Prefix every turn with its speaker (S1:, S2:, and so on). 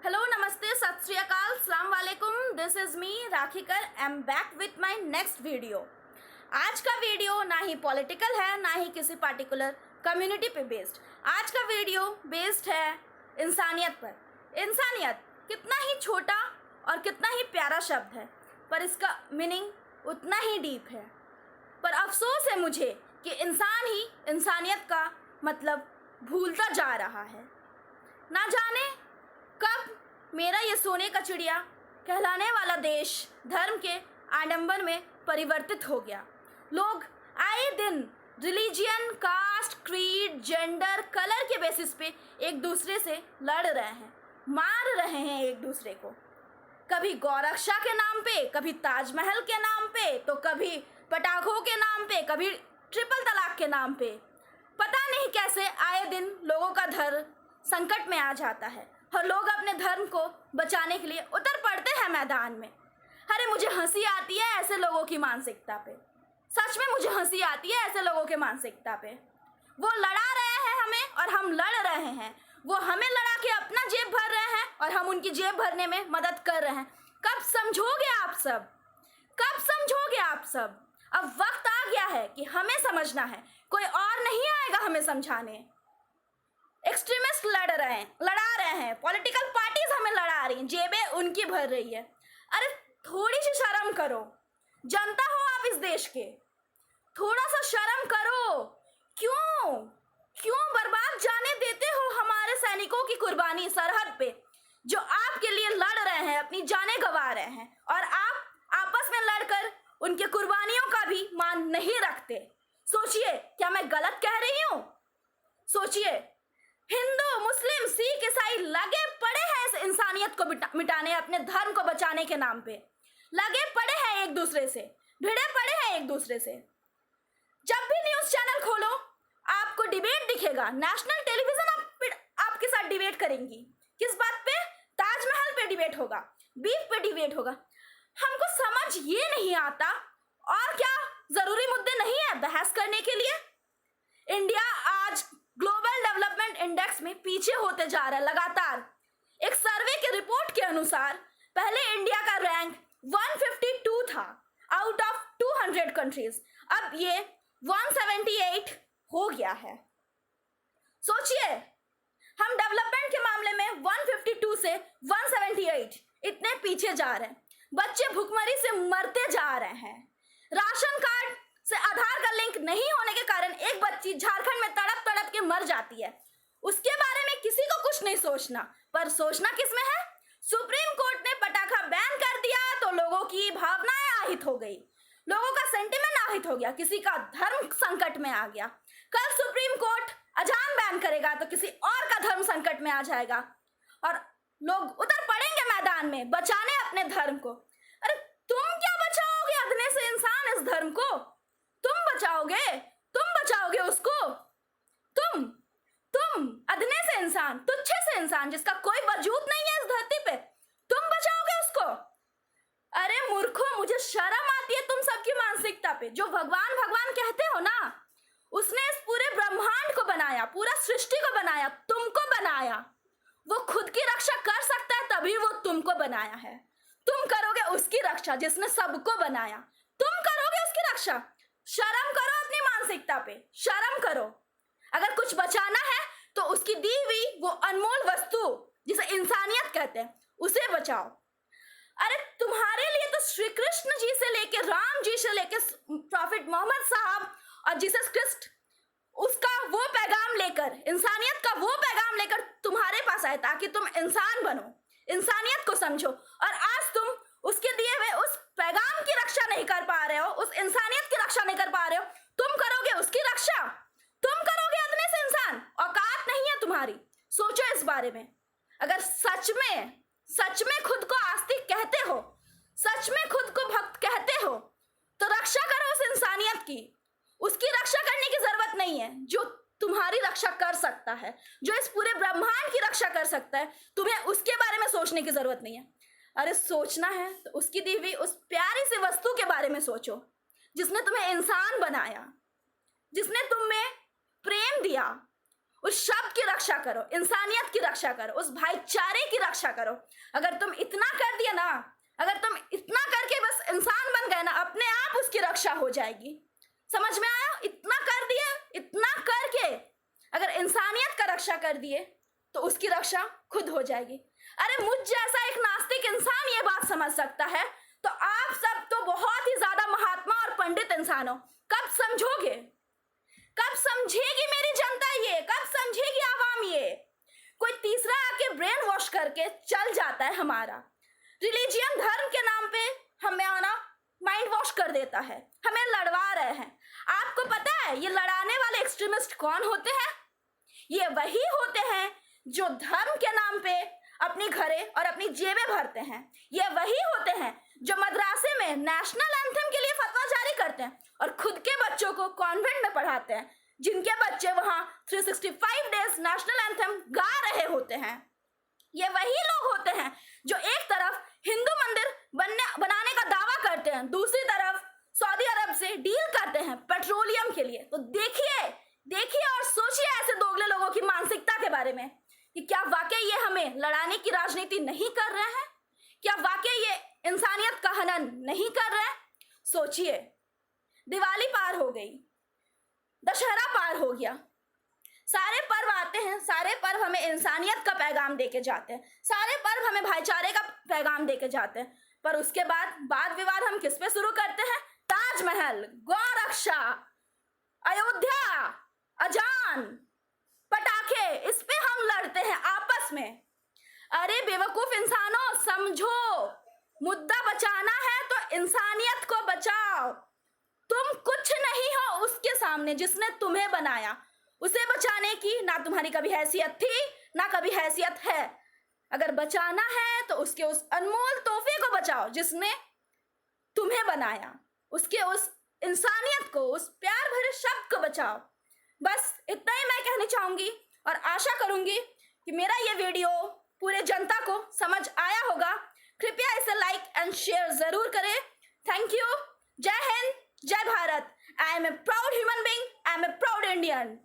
S1: Hello, नमस्ते, सत श्री अकाल, अस्सलाम वालेकुम। This is me Rakhikar. I am back with my next video. आज का वीडियो ना ही पॉलिटिकल है, ना ही किसी पार्टिकुलर कम्युनिटी पे बेस्ड। आज का वीडियो बेस्ड है इंसानियत पर। इंसानियत कितना ही छोटा और कितना ही प्यारा शब्द है, पर इसका मीनिंग उतना ही डीप है। पर अफसोस है मुझे कि इंसान ही इंसानियत का मतलब भूलता जा रहा है। ना जाने कब मेरा ये सोने का चिड़िया कहलाने वाला देश धर्म के आडंबर में परिवर्तित हो गया। लोग आए दिन religion, caste, creed, gender, colour के बेसिस पे एक दूसरे से लड़ रहे हैं, मार रहे हैं एक दूसरे को। कभी गौरक्षा के नाम पे, कभी ताजमहल के नाम पे, तो कभी पटाखों के नाम पे, कभी ट्रिपल तलाक के नाम पे। पता नहीं कैसे आए दिन लोगों का धर्म संकट में आ जाता है और लोग अपने धर्म को बचाने के लिए उतर पड़ते हैं मैदान में। अरे मुझे हंसी आती है ऐसे लोगों की मानसिकता पे। सच में मुझे हंसी आती है ऐसे लोगों के मानसिकता पे। वो लड़ा रहे हैं हमें और हम लड़ रहे हैं। वो हमें लड़ा के अपना जेब भर रहे हैं और हम उनकी जेब भरने में मदद कर रहे हैं। कब समझोगे आप सब? कब समझोगे आप सब? अब वक्त आ गया है कि हमें समझना है, कोई और नहीं आएगा हमें समझाने। एक्सट्रीमिस्ट लड़ा रहे हैं, पॉलिटिकल पार्टीज हमें लड़ा रही हैं, जेबें उनकी भर रही है। अरे थोड़ी सी शर्म करो, जनता हो आप इस देश के, थोड़ा सा शर्म करो। क्यों क्यों बर्बाद जाने देते हो हमारे सैनिकों की कुर्बानी सरहद पे, जो आपके लिए लड़ रहे हैं, अपनी जानें गंवा रहे हैं, और आप आपस में लड़कर उनके कुर्बानियों का भी मान नहीं रखते। सोचिए, क्या मैं गलत कह रही हूं? सोचिए, हिंदू, मुस्लिम, सिख, ईसाई लगे पड़े हैं इस इंसानियत को मिटाने, अपने धर्म को बचाने के नाम पे लगे पड़े हैं, एक दूसरे से भिड़े पड़े हैं एक दूसरे से। जब भी न्यूज चैनल खोलो आपको डिबेट दिखेगा। नेशनल टेलीविजन आपके साथ डिबेट करेंगी। किस बात पे? ताजमहल पे डिबेट होगा, बीफ पे डिबेट होगा। हमको समझ ये नहीं आता, और क्या जरूरी मुद्दे नहीं है बहस करने के लिए? इंडिया आज ग्लोबल डेवलपमेंट इंडेक्स में पीछे होते जा रहा है लगातार। एक सर्वे के रिपोर्ट के अनुसार पहले इंडिया का रैंक 152 था आउट ऑफ 200 कंट्रीज, अब ये 178 हो गया है। सोचिए, हम डेवलपमेंट के मामले में 152 से 178 इतने पीछे जा रहे हैं। बच्चे भुखमरी से मरते जा रहे हैं। राशन कार्ड से आधार का लिंक नहीं होने के कारण एक बच्ची झारखंड में तड़प तड़प के मर जाती है। उसके बारे में किसी को कुछ नहीं सोचना, पर सोचना किस में है? सुप्रीम कोर्ट ने पटाखा बैन कर दिया तो लोगों की भावनाएं আহিत हो गई, लोगों का सेंटिमेंट আহিत हो गया, किसी का धर्म संकट में आ गया। कल सुप्रीम कोर्ट अजान बैन करेगा तो किसी और का धर्म संकट में आ जाएगा और लोग उतर पड़ेंगे मैदान में बचाने अपने धर्म को। अरे तुम क्या बचाओगे अधने से इंसान इस धर्म को? तुम बचाओगे उसको? तुम अधने से इंसान, तुच्छे से इंसान जिसका कोई वजूद नहीं है इस धरती पे, तुम बचाओगे उसको? अरे मूर्खों, मुझे शर्म आती है तुम सबकी मानसिकता पे। जो भगवान भगवान कहते हो ना, उसने इस पूरे ब्रह्मांड को बनाया, पूरा सृष्टि को बनाया, तुमको बनाया। वो खुद की रक्षा कर सकता है तभी वो तुमको बनाया है। तुम करोगे उसकी रक्षा जिसने सबको बनाया, तुम करोगे उसकी रक्षा। शर्म करो अपनी मानसिकता पे, शर्म करो। अगर कुछ बचाना है तो उसकी दी हुई वो अनमोल वस्तु जिसे इंसानियत कहते हैं, उसे बचाओ। अरे तुम्हारे लिए तो श्री कृष्ण जी से लेके, राम जी से लेके प्रॉफिट मोहम्मद साहब और जीसस क्रिस्ट, उसका वो पैगाम लेकर, इंसानियत का वो पैगाम लेकर तुम्हारे पास आए ताकि तुम इंसान बनो, इंसानियत को समझो। और आज तुम उसके दिए हुए उस पैगाम की रक्षा नहीं कर पा रहे हो, उस इंसानियत की रक्षा नहीं कर पा रहे हो। तुम करोगे उसकी रक्षा? तुम करोगे अपने से इंसान? औकात नहीं है तुम्हारी। सोचो इस बारे में। अगर सच में खुद को आस्तिक कहते हो, सच में खुद को भक्त कहते हो, तो रक्षा करो उस इंसानियत की। उसकी रक्षा करने की जरूरत नहीं है जो तुम्हारी रक्षा कर सकता है, जो इस पूरे ब्रह्मांड की रक्षा कर सकता है। तुम्हें उसके बारे में सोचने की जरूरत नहीं है। अरे सोचना है तो उसकी दी हुई उस प्यारी सी वस्तु के बारे में सोचो जिसने तुम्हें इंसान बनाया, जिसने तुम में प्रेम दिया। उस शब्द की रक्षा करो, इंसानियत की रक्षा करो, उस भाईचारे की रक्षा रक्षा करो। अगर तुम इतना कर दिए ना, अगर तुम इतना करके बस इंसान बन गए ना, अपने आप उसकी रक्षा हो जाएगी। समझ में आया? इतना कर दिए, इतना करके अगर इंसानियत का रक्षा कर दिए तो उसकी रक्षा खुद हो जाएगी। अरे मुझ जैसा एक नास्तिक इंसान ये बात समझ सकता है, तो आप सब तो बहुत ही ज्यादा महात्मा और पंडित इंसान हो। कब समझोगे? कब समझेगी मेरी जनता ये? कब समझेगी आवाम ये? कोई तीसरा आके ब्रेन वॉश करके चल जाता है हमारा। रिलीजियन, धर्म के नाम पे हमें आना माइंड वॉश कर देता है, हमें लड़वा रहे हैं। आपको पता है ये लड़ाने वाले एक्सट्रीमिस्ट कौन होते हैं? ये वही होते हैं जो धर्म के नाम पे अपनी घरें और अपनी जेबें भरते हैं। ये वही होते हैं जो मदरसे में नेशनल एंथम के लिए फतवा जारी करते हैं और खुद के बच्चों को कॉन्वेंट में पढ़ाते हैं, जिनके बच्चे वहां 365 डेज नेशनल एंथम गा रहे होते हैं। ये वही लोग होते हैं जो एक तरफ हिंदू मंदिर बनाने का दावा करते हैं, दूसरी तरफ सऊदी अरब से डील करते हैं पेट्रोलियम के लिए। तो देखिए और सोचिए ऐसे दोगले लोगों की मानसिकता के बारे में कि क्या वाकई ये हमें लड़ाने की राजनीति नहीं कर रहे हैं? क्या वाकई ये इंसानियत का हनन नहीं कर रहे हैं? सोचिए, दिवाली पार हो गई, दशहरा पार हो गया, सारे पर्व आते हैं, सारे पर्व हमें इंसानियत का पैगाम देके जाते हैं, सारे पर्व हमें भाईचारे का पैगाम देके जाते हैं। पर उसके बाद वाद विवाद हम किस पे शुरू करते हैं? ताजमहल, गौ रक्षा, अयोध्या, अजान, पटाखे, इस पे हम लड़ते हैं आपस में। अरे बेवकूफ इंसानों, समझो, मुद्दा बचाना है तो इंसानियत को बचाओ। तुम कुछ नहीं हो उसके सामने जिसने तुम्हें बनाया। उसे बचाने की ना तुम्हारी कभी हैसियत थी ना कभी हैसियत है। अगर बचाना है तो उसके उस अनमोल तोहफे को बचाओ जिसने तुम्हें बनाया, उसके उस इंसानियत को, उस प्यार भरे शब्द को बचाओ। बस इतना ही मैं कहना चाहूंगी और आशा करूंगी कि मेरा ये वीडियो पूरे जनता को समझ आया होगा। कृपया इसे लाइक एंड शेयर जरूर करें। Thank you. जय हिंद, जय Bharat. I am a proud human being, I am a proud Indian.